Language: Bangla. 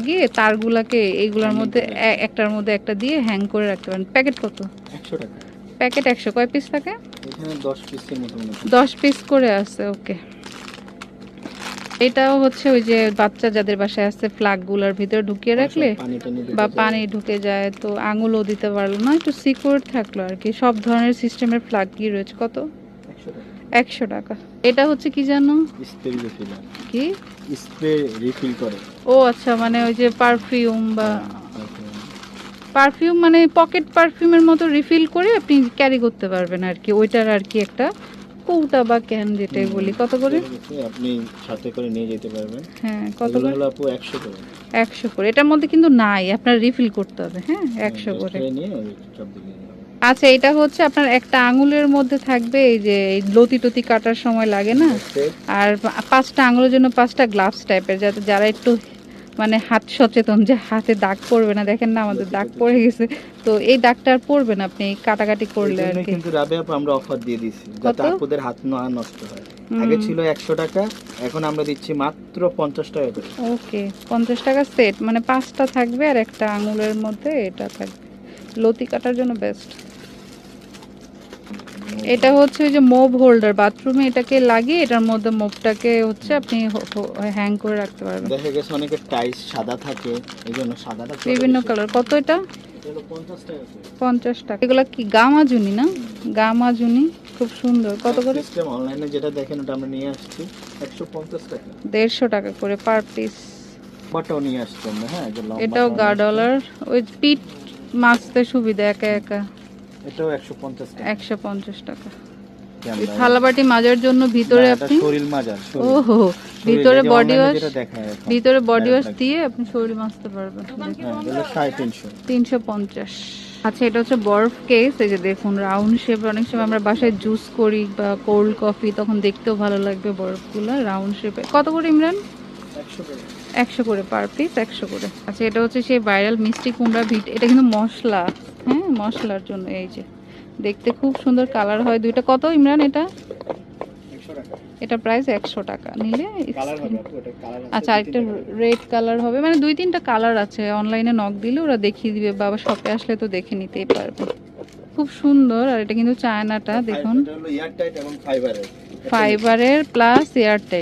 গিয়ে তারগুলাকে এইগুলোর মধ্যে একটার মধ্যে একটা দিয়ে হ্যাং করে রাখতে পারেন। প্যাকেট কত? 100 টাকা। প্যাকেট 100। কয় পিস থাকে? এখানে 10 পিসের মতো মনে হয়। 10 পিস করে আছে। ওকে। এটাও হচ্ছে ওই যে বাচ্চা যাদের বাসায় আছে ফ্লাগগুলোর ভিতরে ঢুকিয়ে রাখলে বা পানি ঢুকে যায় তো আঙুলও দিতে পারলো না, একটু সিকিউর থাকলো আর কি। সব ধরনের সিস্টেমের ফ্লাগ কি রয়েছে। কত? 100 টাকা। এটা হচ্ছে কি জানো? Spray refill. কি স্প্রে রিফিল করে? ও আচ্ছা, মানে ওই যে পারফিউম বা পারফিউম মানে পকেট পারফিউমের মতো রিফিল করে আপনি ক্যারি করতে পারবেন আর কি। ওইটার আর কি একটা কৌটা বা ক্যান যেটাই বলি। কত করে? আপনি সাথে করে নিয়ে যেতে পারবেন। হ্যাঁ, কত করে? এগুলো আপু 100 করে। 100 করে। এটার মধ্যে কিন্তু নাই, আপনার রিফিল করতে হবে। হ্যাঁ, 100 করে। নিয়ে সব দিকে আচ্ছা, এটা হচ্ছে আপনার একটা আঙুলের মধ্যে থাকবে এই যে লতি টতি কাটার সময় লাগে না, আর 5টা আঙুলের জন্য 5টা গ্লাভস টাইপের, যাতে যারা একটু মানে হাত সচেতন যে হাতে দাগ পড়বে না। দেখেন না আমাদের দাগ পড়ে গেছে, তো এই দাগটা আর পড়বে না আপনি কাটাকাটি করলে আর কি। কিন্তু রাবে আপু আমরা অফার দিয়ে দিছি যাতে আপুদের হাত না নষ্ট হয়। আগে ছিল 100 টাকা, এখন আমরা দিচ্ছি মাত্র 50 টাকা করে। ওকে, 50 টাকা সেট, মানে 5টা থাকবে আর একটা আঙুলের মধ্যে এটা থাকবে। লতি কাটার জন্য বেস্ট। এটা হচ্ছে ওই যে মোভ হোল্ডার, বাথরুমে এটাকে লাগিয়ে এটার মধ্যে মোভটাকে হচ্ছে আপনি হ্যাং করে রাখতে পারবেন। দেখা গেছে অনেকে টাইস সাদা থাকে, এইজন্য সাদাটা বিভিন্ন কালার। কত এটা? এটা 50 টাকা। 50 টাকা। এগুলা কি গামাজুনি না? গামাজুনি, খুব সুন্দর। কত করে? সিস্টেম অনলাইনে যেটা দেখেন ওটা আমরা নিয়ে আসছি 150 টাকা। 150 টাকা করে পার পিস। বাটাও নিয়ে আসছি আমরা। হ্যাঁ, এটাও গার্ডলার, ওই পিট মাছতে সুবিধা একা একা। এটাও 150 টাকা। 150 টাকা। থালাবাটি মাজার জন্য ভিতরে আপনি শরীর মাজার। ওহো, ভিতরে বডি ওয়াশ, ভিতরে ভিতরে বডি ওয়াশ দিয়ে আপনি শরীর মাজতে পারবেন। 350। আচ্ছা, এটা হচ্ছে বরফ কেস। এই যে দেখুন রাউন্ড শেপ। অনেক সময় আমরা বাসায় জুস করি বা কোল্ড কফি, তখন দেখতেও ভালো লাগবে বরফগুলো রাউন্ড শেপে। কত করে ইমরান? 100 করে পার পিস, 100 করে। আচ্ছা, এটা হচ্ছে সেই ভাইরাল মিষ্টি কুমড়া ভিট। এটা কিন্তু মশলা, হ্যাঁ মশলার জন্য। এই যে দেখতে খুব সুন্দর কালার হয় দুইটা। কত ইমরান এটা? এটা প্রাইস 100 টাকা নিলে। আচ্ছা, আরেকটা রেড কালার হবে, মানে 2-3টা কালার আছে। অনলাইনে নক দিলে ওরা দেখিয়ে দিবে, বাবা শপে আসলে তো দেখে নিতেই পারবে। খুব সুন্দর। আর এটা কিন্তু চায়নাটা দেখুন, ফাইবারের প্লাস এয়ার টাইট।